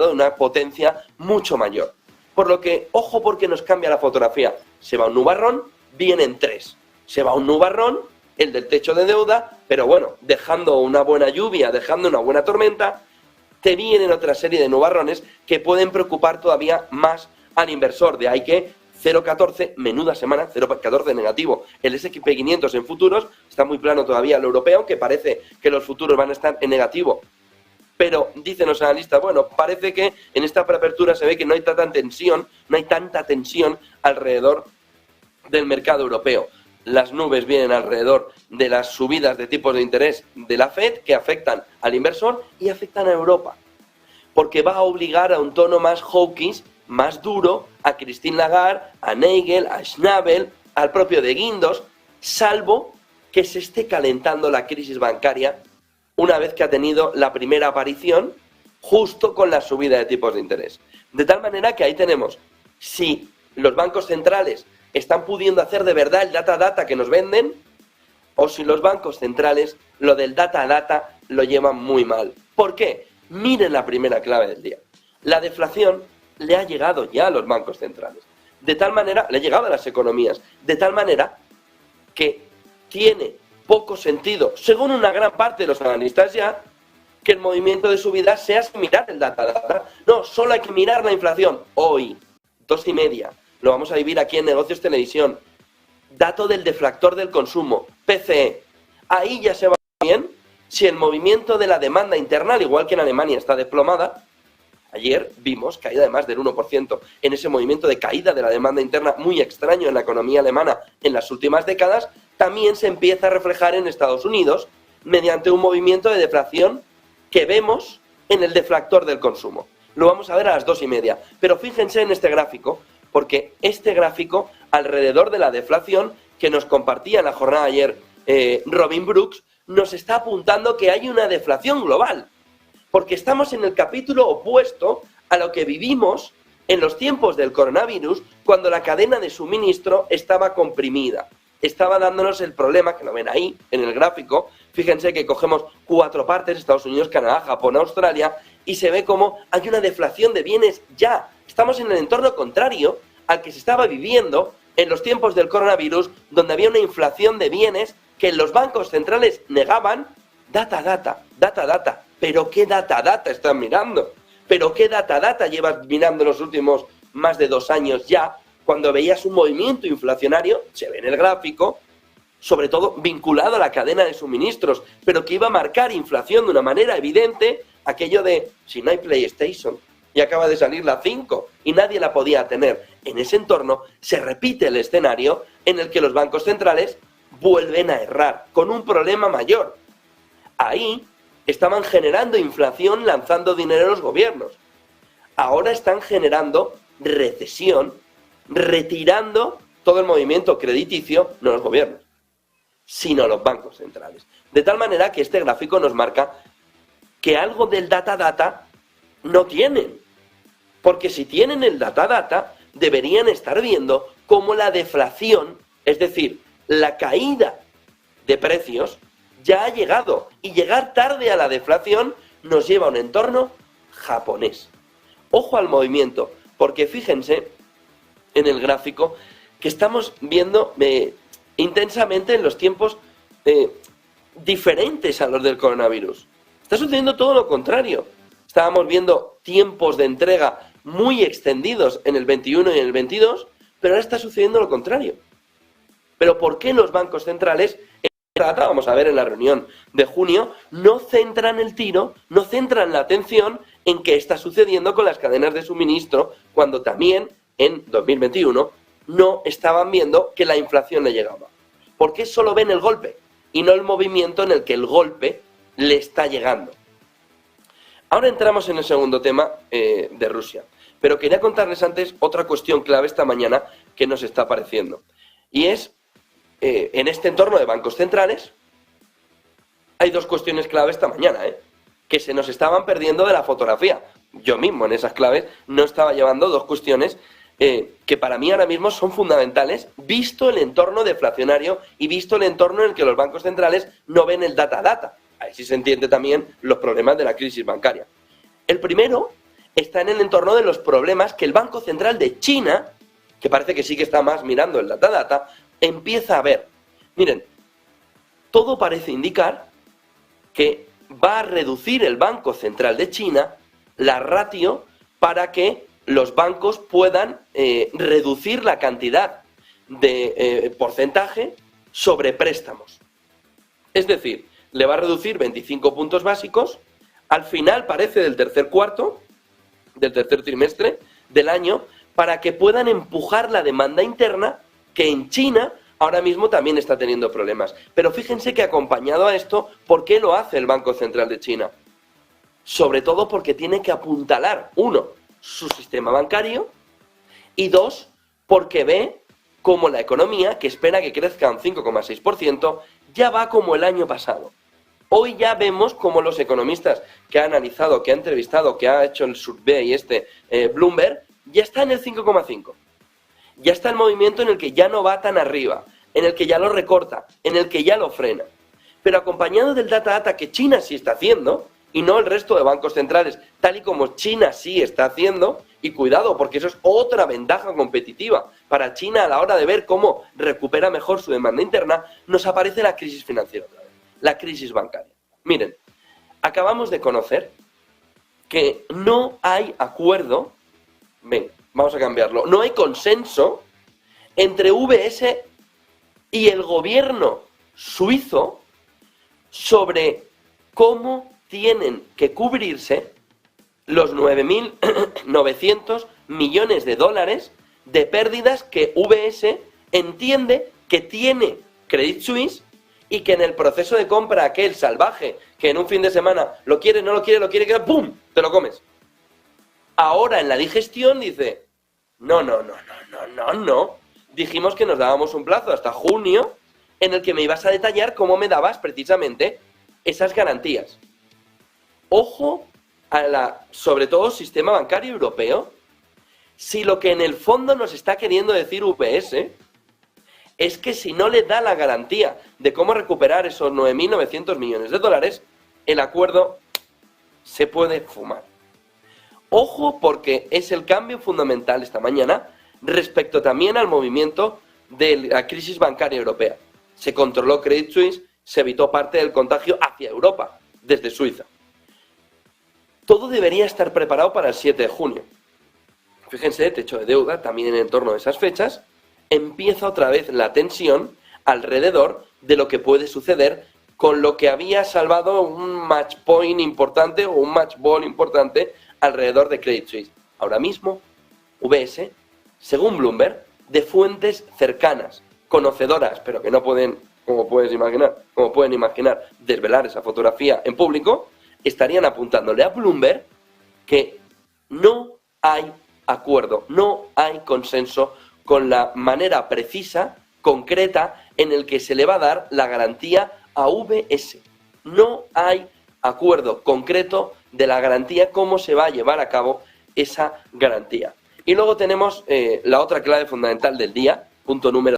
de una potencia mucho mayor. Por lo que, ojo porque nos cambia la fotografía. Se va un nubarrón, vienen tres. Se va un nubarrón, el del techo de deuda, pero bueno, dejando una buena lluvia, dejando una buena tormenta, te vienen otra serie de nubarrones que pueden preocupar todavía más al inversor. De ahí que 0,14, menuda semana, 0,14 negativo. El S&P 500 en futuros está muy plano todavía el europeo, que parece que los futuros van a estar en negativo. Pero dicen los analistas, bueno, parece que en esta preapertura se ve que no hay tanta tensión alrededor del mercado europeo. Las nubes vienen alrededor de las subidas de tipos de interés de la Fed que afectan al inversor y afectan a Europa. Porque va a obligar a un tono más hawkish, más duro, a Christine Lagarde, a Nagel, a Schnabel, al propio de Guindos, salvo que se esté calentando la crisis bancaria una vez que ha tenido la primera aparición justo con la subida de tipos de interés. De tal manera que ahí tenemos, si los bancos centrales están pudiendo hacer de verdad el data que nos venden, o si los bancos centrales lo del data lo llevan muy mal. ¿Por qué? Miren la primera clave del día. La deflación le ha llegado ya a los bancos centrales. De tal manera, le ha llegado a las economías. De tal manera que tiene poco sentido, según una gran parte de los analistas ya, que el movimiento de subida sea sin mirar el data. No, solo hay que mirar la inflación. Hoy, 2,5. Lo vamos a vivir aquí en Negocios Televisión. Dato del deflactor del consumo, PCE. Ahí ya se va bien si el movimiento de la demanda interna, al igual que en Alemania está desplomada. Ayer vimos caída de más del 1% en ese movimiento de caída de la demanda interna muy extraño en la economía alemana en las últimas décadas. También se empieza a reflejar en Estados Unidos mediante un movimiento de deflación que vemos en el deflactor del consumo. Lo vamos a ver a las 2,5. Pero fíjense en este gráfico, porque este gráfico, alrededor de la deflación que nos compartía en la jornada de ayer Robin Brooks, nos está apuntando que hay una deflación global. Porque estamos en el capítulo opuesto a lo que vivimos en los tiempos del coronavirus, cuando la cadena de suministro estaba comprimida. Estaba dándonos el problema, que lo ven ahí, en el gráfico. Fíjense que cogemos 4 partes, Estados Unidos, Canadá, Japón, Australia, y se ve como hay una deflación de bienes ya. Estamos en el entorno contrario al que se estaba viviendo en los tiempos del coronavirus, donde había una inflación de bienes que los bancos centrales negaban. Data. ¿Pero qué data están mirando? ¿Pero qué data llevas mirando los últimos más de 2 años ya? Cuando veías un movimiento inflacionario, se ve en el gráfico, sobre todo vinculado a la cadena de suministros, pero que iba a marcar inflación de una manera evidente, aquello de, si no hay PlayStation, y acaba de salir la 5, y nadie la podía tener. En ese entorno se repite el escenario en el que los bancos centrales vuelven a errar, con un problema mayor. Ahí estaban generando inflación lanzando dinero a los gobiernos. Ahora están generando recesión, retirando todo el movimiento crediticio, no los gobiernos, sino los bancos centrales. De tal manera que este gráfico nos marca que algo del data no tienen. Porque si tienen el data, deberían estar viendo cómo la deflación, es decir, la caída de precios, ya ha llegado. Y llegar tarde a la deflación nos lleva a un entorno japonés. Ojo al movimiento, porque fíjense en el gráfico que estamos viendo intensamente en los tiempos diferentes a los del coronavirus. Está sucediendo todo lo contrario. Estábamos viendo tiempos de entrega muy extendidos en el 21 y en el 22, pero ahora está sucediendo lo contrario. ¿Pero por qué los bancos centrales, vamos a ver en la reunión de junio, no centran el tiro, no centran la atención en qué está sucediendo con las cadenas de suministro, cuando también en 2021 no estaban viendo que la inflación le llegaba? ¿Por qué solo ven el golpe y no el movimiento en el que el golpe le está llegando? Ahora entramos en el segundo tema de Rusia, pero quería contarles antes otra cuestión clave esta mañana que nos está apareciendo. Y es, en este entorno de bancos centrales, hay 2 cuestiones clave esta mañana, que se nos estaban perdiendo de la fotografía. Yo mismo en esas claves no estaba llevando 2 cuestiones que para mí ahora mismo son fundamentales, visto el entorno deflacionario y visto el entorno en el que los bancos centrales no ven el data. Ahí sí se entiende también los problemas de la crisis bancaria. El primero está en el entorno de los problemas que el Banco Central de China, que parece que sí que está más mirando el data, empieza a ver. Miren, todo parece indicar que va a reducir el Banco Central de China la ratio para que los bancos puedan reducir la cantidad de porcentaje sobre préstamos. Es decir, le va a reducir 25 puntos básicos al final, parece, del tercer trimestre del año, para que puedan empujar la demanda interna, que en China ahora mismo también está teniendo problemas. Pero fíjense que acompañado a esto, ¿por qué lo hace el Banco Central de China? Sobre todo porque tiene que apuntalar, uno, su sistema bancario, y dos, porque ve como la economía, que espera que crezca un 5,6%, ya va como el año pasado. Hoy ya vemos como los economistas que ha analizado, que ha entrevistado, que ha hecho el survey Bloomberg, ya está en el 5,5. Ya está el movimiento en el que ya no va tan arriba, en el que ya lo recorta, en el que ya lo frena. Pero acompañado del data que China sí está haciendo, y no el resto de bancos centrales, tal y como China sí está haciendo, y cuidado, porque eso es otra ventaja competitiva para China a la hora de ver cómo recupera mejor su demanda interna, nos aparece la crisis financiera otra vez, la crisis bancaria. Miren, acabamos de conocer que no hay acuerdo, vamos a cambiarlo, no hay consenso entre UBS y el gobierno suizo sobre cómo tienen que cubrirse los 9.900 millones de dólares de pérdidas que UBS entiende que tiene Credit Suisse y que en el proceso de compra aquel salvaje que en un fin de semana lo quiere, no lo quiere, que ¡pum!, te lo comes. Ahora en la digestión dice, no. Dijimos que nos dábamos un plazo hasta junio en el que me ibas a detallar cómo me dabas precisamente esas garantías. Ojo sobre todo, sistema bancario europeo, si lo que en el fondo nos está queriendo decir UBS es que si no le da la garantía de cómo recuperar esos 9.900 millones de dólares, el acuerdo se puede fumar. Ojo, porque es el cambio fundamental esta mañana respecto también al movimiento de la crisis bancaria europea. Se controló Credit Suisse, se evitó parte del contagio hacia Europa, desde Suiza. Todo debería estar preparado para el 7 de junio. Fíjense, techo de deuda, también en torno a esas fechas, empieza otra vez la tensión alrededor de lo que puede suceder con lo que había salvado un match point importante o un match ball importante alrededor de Credit Suisse. Ahora mismo, UBS, según Bloomberg, de fuentes cercanas, conocedoras, pero que no pueden, como pueden imaginar, desvelar esa fotografía en público, estarían apuntándole a Bloomberg que no hay acuerdo, no hay consenso con la manera precisa, concreta, en el que se le va a dar la garantía a UBS. No hay acuerdo concreto de la garantía, cómo se va a llevar a cabo esa garantía. Y luego tenemos la otra clave fundamental del día, punto número